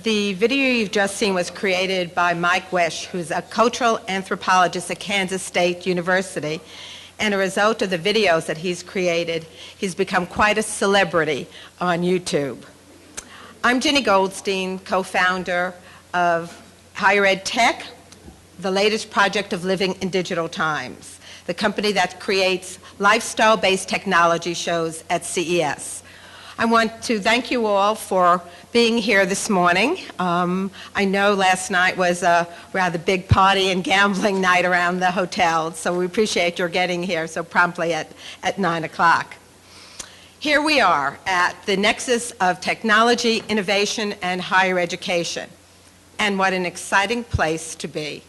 The video you've just seen was created by Mike Wish, who's a cultural anthropologist at Kansas State University. And a result of the videos that he's created, he's become quite a celebrity on YouTube. I'm Jinny Goldstein, co-founder of HigherEd Tech, the latest project of Living in Digital Times, the company that creates lifestyle-based technology shows at CES. I want to thank you all for being here this morning. I know last night was a rather big party and gambling night around the hotel, so we appreciate your getting here so promptly at 9 o'clock. Here we are at the nexus of technology, innovation, and higher education. And what an exciting place to be.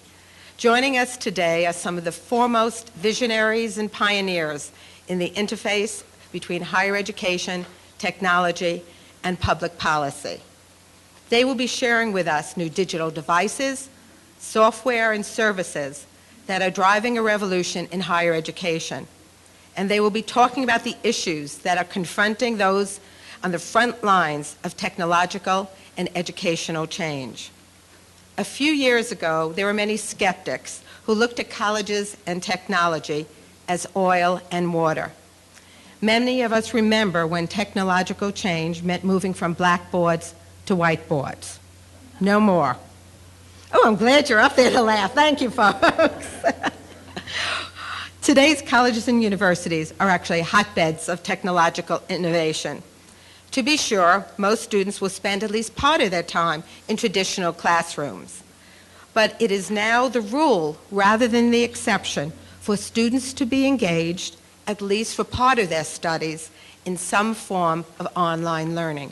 Joining us today are some of the foremost visionaries and pioneers in the interface between higher education, technology, and public policy. They will be sharing with us new digital devices, software, and services that are driving a revolution in higher education. And they will be talking about the issues that are confronting those on the front lines of technological and educational change. A few years ago, there were many skeptics who looked at colleges and technology as oil and water. Many of us remember when technological change meant moving from blackboards to whiteboards. No more. Oh, I'm glad you're up there to laugh. Thank you, folks. Today's colleges and universities are actually hotbeds of technological innovation. To be sure, most students will spend at least part of their time in traditional classrooms. But it is now the rule, rather than the exception, for students to be engaged, at least for part of their studies, in some form of online learning.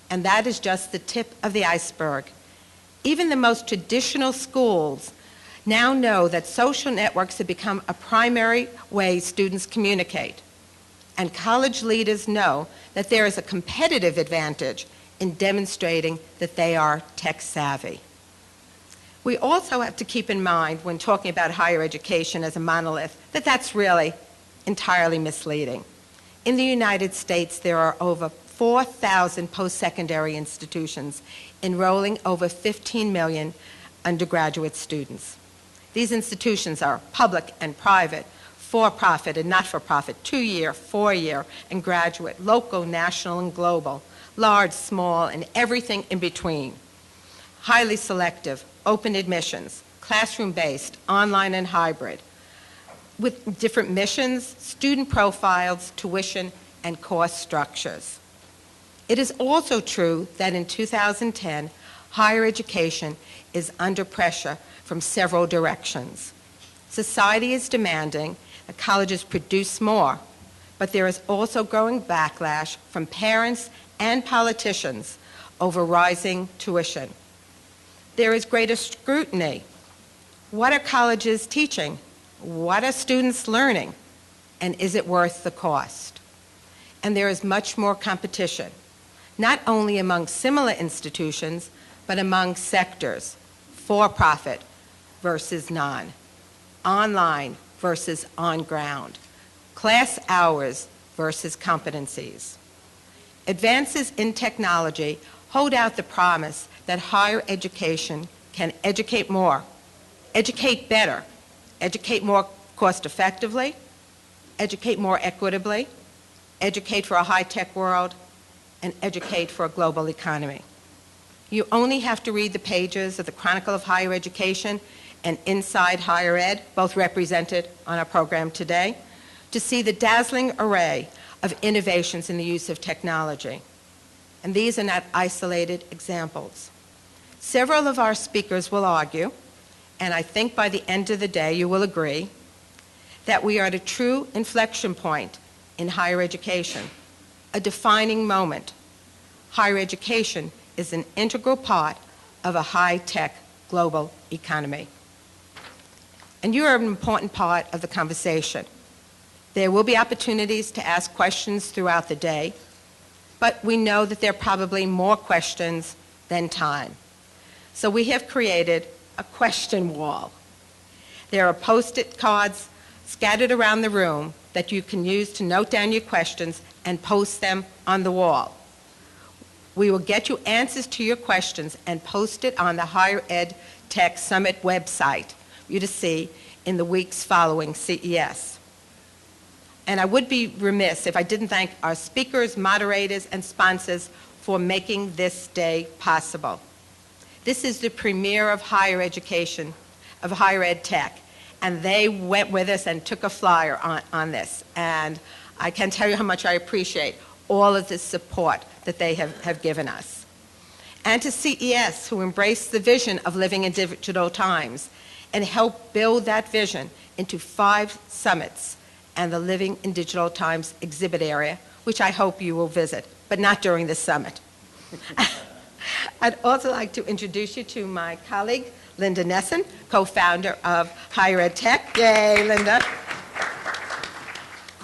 And that is just the tip of the iceberg. Even the most traditional schools now know that social networks have become a primary way students communicate. And college leaders know that there is a competitive advantage in demonstrating that they are tech savvy. We also have to keep in mind when talking about higher education as a monolith that that's really entirely misleading. In the United States, there are over 4,000 post-secondary institutions enrolling over 15 million undergraduate students. These institutions are public and private, for-profit and not-for-profit, 2-year, 4-year, and graduate, local, national, and global, large, small, and everything in between. Highly selective, open admissions, classroom-based, online and hybrid, with different missions, student profiles, tuition, and course structures. It is also true that in 2010, higher education is under pressure from several directions. Society is demanding that colleges produce more, but there is also growing backlash from parents and politicians over rising tuition. There is greater scrutiny. What are colleges teaching? What are students learning? And is it worth the cost? And there is much more competition, not only among similar institutions, but among sectors, for-profit versus non, online versus on-ground, class hours versus competencies. Advances in technology hold out the promise that higher education can educate more, educate better, educate more cost-effectively, educate more equitably, educate for a high-tech world, and educate for a global economy. You only have to read the pages of the Chronicle of Higher Education and Inside Higher Ed, both represented on our program today, to see the dazzling array of innovations in the use of technology. And these are not isolated examples. Several of our speakers will argue, and I think by the end of the day you will agree, that we are at a true inflection point in higher education, a defining moment. Higher education is an integral part of a high-tech global economy. And you are an important part of the conversation. There will be opportunities to ask questions throughout the day, but we know that there are probably more questions than time. So we have created a question wall. There are Post-it cards scattered around the room that you can use to note down your questions and post them on the wall. We will get you answers to your questions and post it on the Higher Ed Tech Summit website for you to see in the weeks following CES. And I would be remiss if I didn't thank our speakers, moderators, and sponsors for making this day possible. This is the premiere of higher education, of Higher Ed Tech, and they went with us and took a flyer on this. And I can tell you how much I appreciate all of the support that they have given us. And to CES, who embraced the vision of living in digital times and helped build that vision into 5 summits and the Living in Digital Times exhibit area, which I hope you will visit, but not during this summit. I'd also like to introduce you to my colleague, Linda Nessen, co-founder of Higher Ed Tech. Yay, Linda.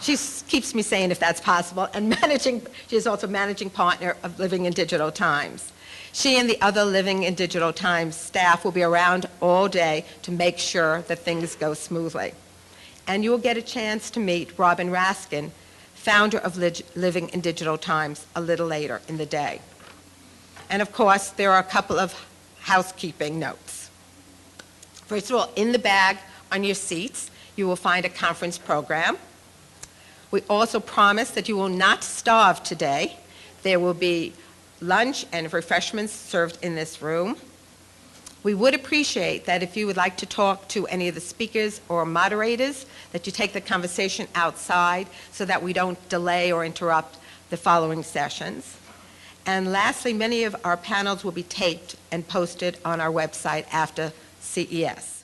She keeps me saying if that's possible, and she is also managing partner of Living in Digital Times. She and the other Living in Digital Times staff will be around all day to make sure that things go smoothly. And you will get a chance to meet Robin Raskin, founder of Living in Digital Times, a little later in the day. And of course, there are a couple of housekeeping notes. First of all, in the bag on your seats, you will find a conference program. We also promise that you will not starve today. There will be lunch and refreshments served in this room. We would appreciate that if you would like to talk to any of the speakers or moderators, that you take the conversation outside so that we don't delay or interrupt the following sessions. And lastly, many of our panels will be taped and posted on our website after CES.